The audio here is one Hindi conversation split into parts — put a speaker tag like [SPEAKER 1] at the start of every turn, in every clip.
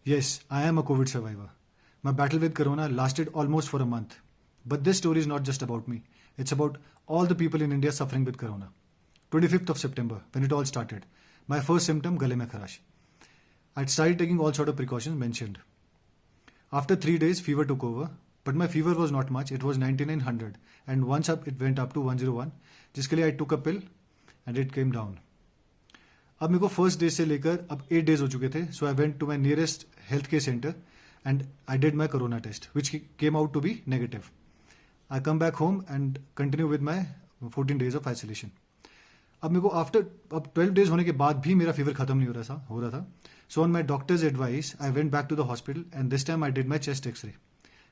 [SPEAKER 1] Yes, I am a COVID survivor. My battle with corona lasted almost for a month. But this story is not just about me. It's about all the people in India suffering with corona. 25th of September, when it all started, my first symptom, gale mein kharash. I'd started taking all sort of precautions mentioned. After 3 days, fever took over. But my fever was not much. It was 9900. And once up, it went up to 101. जिसके लिए I took a pill and it came down. अब मेरे को फर्स्ट डे से लेकर अब 8 डेज हो चुके थे. So I went to my nearest health care centre and I did my corona test which came out to be negative. I come back home and continue with my 14 days of isolation. अब मेरे को अब 12 डेज होने के बाद भी मेरा फीवर खत्म नहीं हो रहा था. So on my doctor's advice I went back to the hospital and this time I did my chest x-ray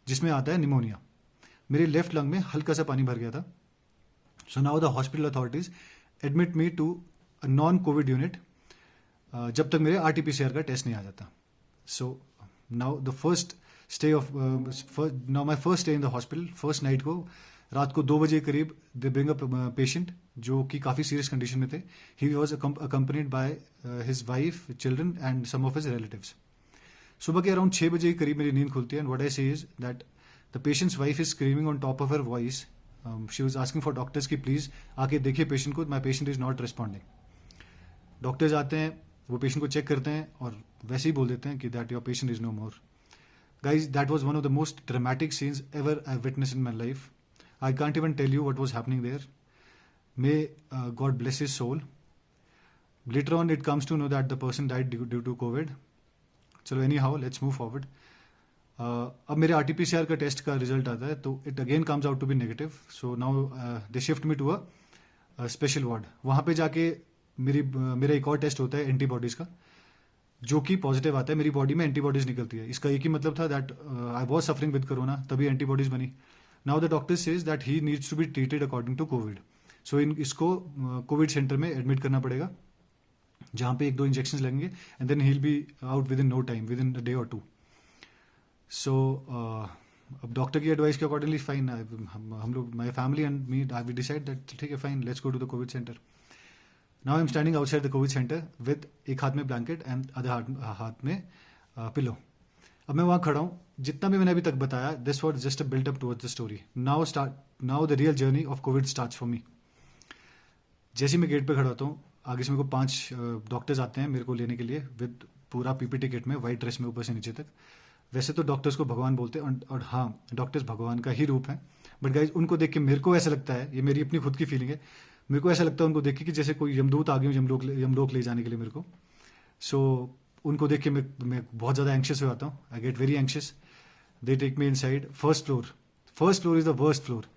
[SPEAKER 1] जिसमें आता है निमोनिया. मेरे लेफ्ट लंग में हल्का सा पानी भर गया था. So now the hospital authorities admit me to non covid unit जब तक मेरे RT-PCR का टेस्ट नहीं आ जाता. So now the first stay of now my first stay in the hospital. First night को रात को 2 बजे करीब दे ब्रिंग अ पेशेंट जो कि काफ़ी सीरियस कंडीशन में थे. He was accompanied by his wife, children and some of his relatives. सुबह के अराउंड 6 बजे के करीब मेरी नींद खुलती है एंड व्हाट आई से is that the patients wife is screaming on top of her voice. She was asking for doctors की प्लीज आके देखिए पेशेंट को, my patient is not responding. Doctors आते हैं, वो पेशेंट को चेक करते हैं और वैसे ही बोल देते हैं कि that your patient is no more. Guys, that was one of the most dramatic scenes ever I witness in my life. I can't even tell you what was happening there. May God bless his soul. Later on it comes to know that the person died due to covid. चलो anyhow let's move forward. अब मेरे RT-PCR का टेस्ट का रिजल्ट आता है तो it again comes out to be negative. So now they shift me to a special ward. वहाँ पे जाके मेरा एक और टेस्ट होता है एंटीबॉडीज का जो कि पॉजिटिव आता है. मेरी बॉडी में एंटीबॉडीज निकलती है. इसका एक ही मतलब था that I was suffering with corona, तभी एंटीबॉडीज बनी. Now the doctor says that he needs to be treated according to covid. So इसको कोविड सेंटर में एडमिट करना पड़ेगा जहाँ पे 1-2 इंजेक्शन लगेंगे and then he will be out within no time, within a day और 2. सो अब डॉक्टर की एडवाइस के अकॉर्डिंगली फाइन हम लोग, my family and me, I we decide that ठीक है fine, let's go to the covid centre. Now I am standing outside the covid centre with एक हाथ में ब्लैंकेट एंड अदर हाथ में पिलो. अब मैं वहाँ खड़ा हूँ. जितना भी मैंने अभी तक बताया, this was just a built up towards the story. Now the real journey of Covid starts for me. जैसे ही मैं गेट पे खड़ा होता हूँ, आगे से मेरे को 5 डॉक्टर्स आते हैं मेरे को लेने के लिए विद पूरा PPT किट में, वाइट ड्रेस में ऊपर से नीचे तक. वैसे तो डॉक्टर्स को भगवान बोलते हैं और हाँ, डॉक्टर्स भगवान का ही रूप है. बट गाइज, उनको देख के मेरे को ऐसा लगता है, ये मेरी अपनी खुद की फीलिंग है, मेरे को ऐसा लगता है उनको देख के कि जैसे कोई यमदूत आ गए यमलोक ले जाने के लिए मेरे को. सो उनको देख के मैं बहुत ज़्यादा एंक्शियस हो जाता हूँ. I get very anxious. They take me inside first floor is the worst floor,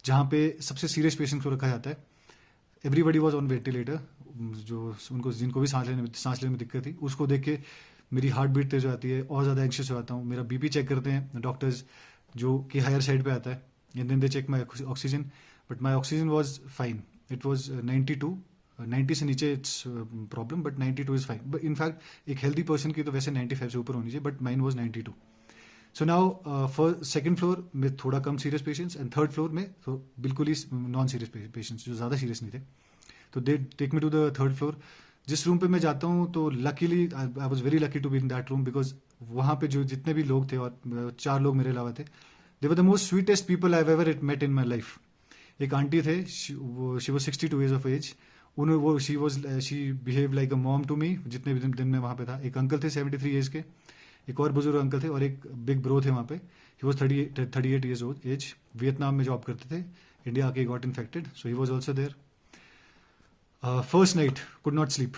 [SPEAKER 1] जहाँ पे सबसे सीरियस पेशेंट को रखा जाता है. Everybody was on ventilator. जिनको भी सांस लेने में दिक्कत थी, उसको देख के मेरी हार्ट बीट तेज हो जाती है और ज़्यादा एंक्शियस हो जाता हूँ. मेरा BP चेक करते हैं डॉक्टर्स जो कि हायर साइड पे आता है and then they check my oxygen. But my oxygen was fine. It was 92. 90 से नीचे it's problem, but 92 is fine. But in fact एक हेल्दी पर्सन की तो वैसे 95 से ऊपर होनी चाहिए, but mine was 92. So now second floor में थोड़ा कम serious patients and third floor में तो बिल्कुल ही नॉन सीरियस पेशेंट्स जो ज़्यादा सीरियस नहीं थे. तो they take me to the third floor. जिस रूम पे मैं जाता हूँ तो luckily I was very lucky to be in that room, because वहाँ पे जो जितने भी लोग थे और 4 लोग मेरे अलावा थे, they were the most sweetest people I ever met in my life. एक आंटी थे, she was 62 years of age. She behave like a mom to me जितने भी दिन में वहाँ पे था. एक अंकल थे 73 एज के, एक और बुजुर्ग अंकल थे और एक बिग ब्रो थे वहाँ पे. He was 38 years age. Vietnam में जॉब करते थे. इंडिया आके got infected, so he was also there. First night could not sleep.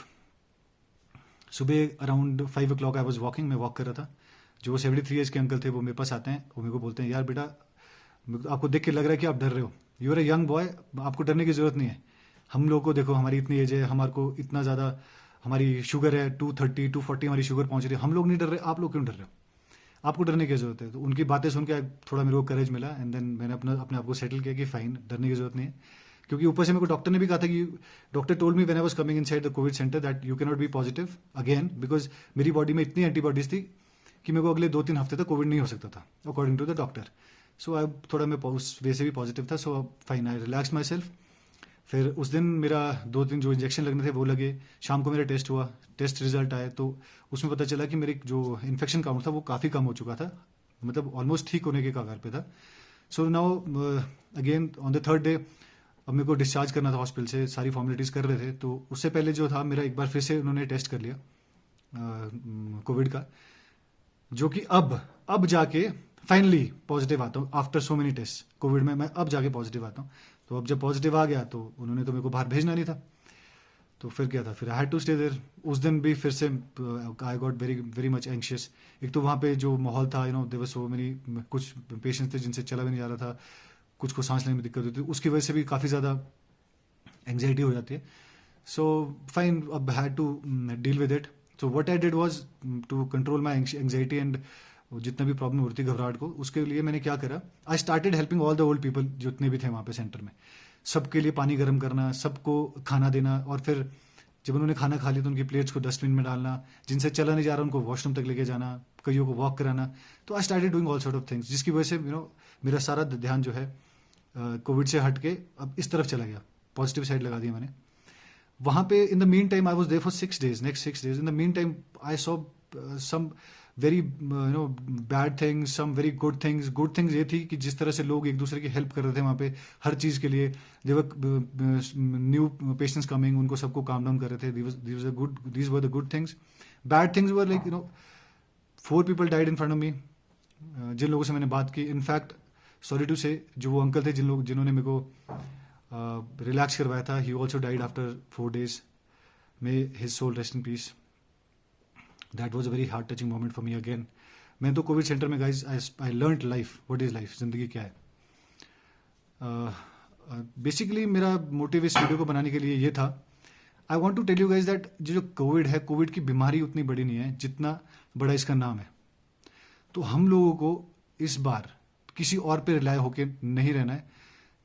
[SPEAKER 1] सुबह around 5 o'clock I was walking. मैं वॉक कर रहा था. जो 73 एज के अंकल थे वो मेरे पास आते हैं. वो मेरे को बोलते हैं, यार बेटा आपको देख के लग रहा है कि आप डर रहे हो. You are a young boy, आपको डरने की जरूरत नहीं है. हम लोग को देखो, हमारी इतनी एज है, हमारे को इतना ज़्यादा हमारी शुगर है 230 240 हमारी शुगर पहुंच रही है. हम लोग नहीं डर रहे, आप लोग क्यों डर रहे हो? आपको डरने की जरूरत है. तो उनकी बातें सुन के थोड़ा मेरे को करेज मिला एंड देन मैंने अपने आप को सेटल किया कि फाइन, डरने की जरूरत नहीं है. क्योंकि ऊपर से मेरे को डॉक्टर ने भी कहा था कि doctor told me when I was coming inside the covid centre that you can not be positive again, because मेरी बॉडी में इतनी एंटीबॉडीज थी कि मेरे को अगले 2-3 हफ्ते तक कोविड नहीं हो सकता था अकॉर्डिंग टू द डॉक्टर. सो आई थोड़ा मैं उस वे से भी पॉजिटिव था. So fine, I relax my self. फिर उस दिन मेरा 2-3 जो इंजेक्शन लगने थे वो लगे, शाम को मेरा टेस्ट हुआ, टेस्ट रिजल्ट आए तो उसमें पता चला कि मेरी जो इन्फेक्शन काउंट था वो काफ़ी कम हो चुका था, मतलब ऑलमोस्ट ठीक होने के कगार पे था. So now again on the third day अब मेरे को डिस्चार्ज करना था हॉस्पिटल से, सारी फॉर्मेलिटीज़ कर रहे थे, तो उससे पहले जो था मेरा एक बार फिर से उन्होंने टेस्ट कर लिया कोविड का, जो कि अब जाके फाइनली पॉजिटिव आता हूँ after so many test covid में. मैं अब जाके पॉजिटिव आता हूँ. तो अब जब पॉजिटिव आ गया तो उन्होंने तो मेरे को बाहर भेजना नहीं था, तो फिर क्या था, फिर I had to stay there. उस दिन भी फिर से I got very very much anxious. एक तो वहाँ पे जो माहौल था, देयर वर सो मेनी, कुछ पेशेंट्स थे जिनसे चला भी नहीं जा रहा था, कुछ को सांस लेने में दिक्कत होती थी, उसकी वजह से भी काफ़ी ज़्यादा एंग्जाइटी हो जाती है. सो फाइन, अब had to deal with it. So what I did was to control my anxiety and जितना भी प्रॉब्लम हो रही थी घबराहट को, उसके लिए मैंने क्या करा, I started helping all the old people जितने भी थे वहाँ पे सेंटर में. सबके लिए पानी गर्म करना, सबको खाना देना, और फिर जब उन्होंने खाना खा लिया तो उनकी प्लेट्स को डस्टबिन में डालना, जिनसे चला नहीं जा रहा उनको वॉशरूम तक लेके जाना, कईयों को वॉक कराना. तो I started doing all sort of things, जिसकी वजह से मेरा सारा ध्यान जो है कोविड से हट के अब इस तरफ चला गया, पॉजिटिव साइड लगा दी मैंने. वहाँ पे in the meantime I was there for 6 days, next 6 days. In the meantime I saw some very bad things, some very good things. Good things ये थी कि जिस तरह से लोग एक दूसरे की हेल्प कर रहे थे वहाँ पे हर चीज़ के लिए. देवर न्यू पेशेंट्स कमिंग, उनको सबको काम डाउन कर रहे थे. These were the good things. Bad things were like 4 people died in front of me. जिन लोगों से मैंने बात की, इनफैक्ट सॉरी टू से, जो वो अंकल थे जिन्होंने मेरे को रिलैक्स करवाया था, he also died after 4 days. May his soul rest in peace. That was a very heart touching moment for me again. मैं तो कोविड सेंटर में guys I learned life, what is life, जिंदगी क्या है. बेसिकली मेरा मोटिव इस वीडियो को बनाने के लिए ये था, I want to tell you guys that जो कोविड है, कोविड की बीमारी उतनी बड़ी नहीं है जितना बड़ा इसका नाम है. तो हम लोगों को इस बार किसी और पे रिलाय होके नहीं रहना है.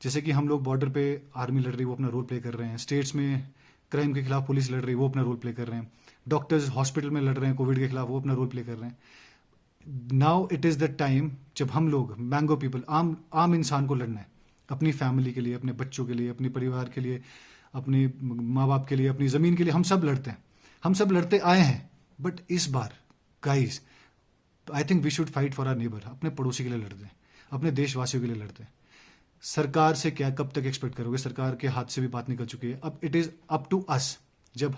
[SPEAKER 1] जैसे कि हम लोग बॉर्डर पे आर्मी लड़ रही है, वो अपना रोल प्ले कर रहे हैं. स्टेट्स में क्राइम के खिलाफ पुलिस लड़ रही है, वो अपना रोल प्ले कर रहे हैं. डॉक्टर्स हॉस्पिटल में लड़ रहे हैं कोविड के खिलाफ, वो अपना रोल प्ले कर रहे हैं. Now it is the time जब हम लोग मैंगो पीपल, आम इंसान को लड़ना है, अपनी फैमिली के लिए, अपने बच्चों के लिए, अपने परिवार के लिए, अपने माँ बाप के लिए, अपनी ज़मीन के लिए. हम सब लड़ते हैं, हम सब लड़ते आए हैं. बट इस बार guys I think we should fight for our neighbour. अपने पड़ोसी के लिए लड़ते हैं, अपने देशवासियों के लिए लड़ते हैं. सरकार से क्या कब तक एक्सपेक्ट करोगे, सरकार के हाथ से भी बात निकल चुकी है. अब it is up to us, जब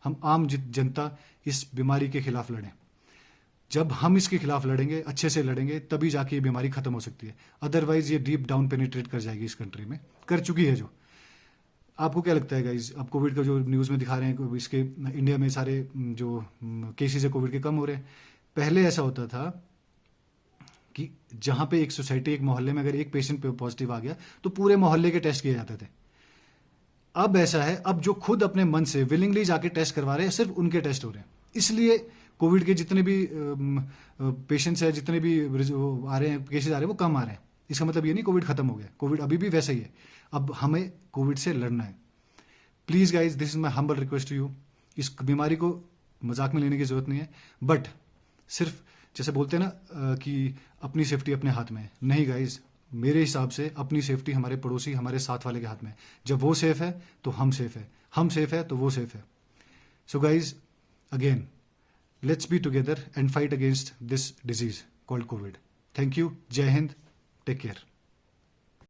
[SPEAKER 1] हम आम जनता इस बीमारी के खिलाफ लड़ें. जब हम इसके खिलाफ लड़ेंगे, अच्छे से लड़ेंगे, तभी जाके ये बीमारी खत्म हो सकती है. अदरवाइज ये डीप डाउन पेनिट्रेट कर जाएगी इस कंट्री में, कर चुकी है. जो आपको क्या लगता है गाइज, अब कोविड का जो न्यूज़ में दिखा रहे हैं, इसके इंडिया में सारे जो केसेस है कोविड के कम हो रहे हैं. पहले ऐसा होता था कि जहां पे एक सोसाइटी, एक मोहल्ले में अगर एक पेशेंट पॉजिटिव आ गया तो पूरे मोहल्ले के टेस्ट किए जाते थे. अब ऐसा है, अब जो खुद अपने मन से विलिंगली जाके टेस्ट करवा रहे हैं, सिर्फ उनके टेस्ट हो रहे हैं. इसलिए कोविड के जितने भी पेशेंट्स हैं, जितने भी आ रहे हैं, केसेस आ रहे हैं, वो कम आ रहे हैं. इसका मतलब ये नहीं कोविड खत्म हो गया, कोविड अभी भी वैसा ही है. अब हमें कोविड से लड़ना है. Please guys, this is my humble request to you. इस बीमारी को मजाक में लेने की जरूरत नहीं है, बट सिर्फ जैसे बोलते हैं ना कि अपनी सेफ्टी अपने हाथ में है. नहीं गाइज, मेरे हिसाब से अपनी सेफ्टी हमारे पड़ोसी, हमारे साथ वाले के हाथ में है. जब वो सेफ है तो हम सेफ है, हम सेफ है तो वो सेफ है. So guys, again, let's be together and fight against this disease called COVID. Thank you. Jai Hind. Take care.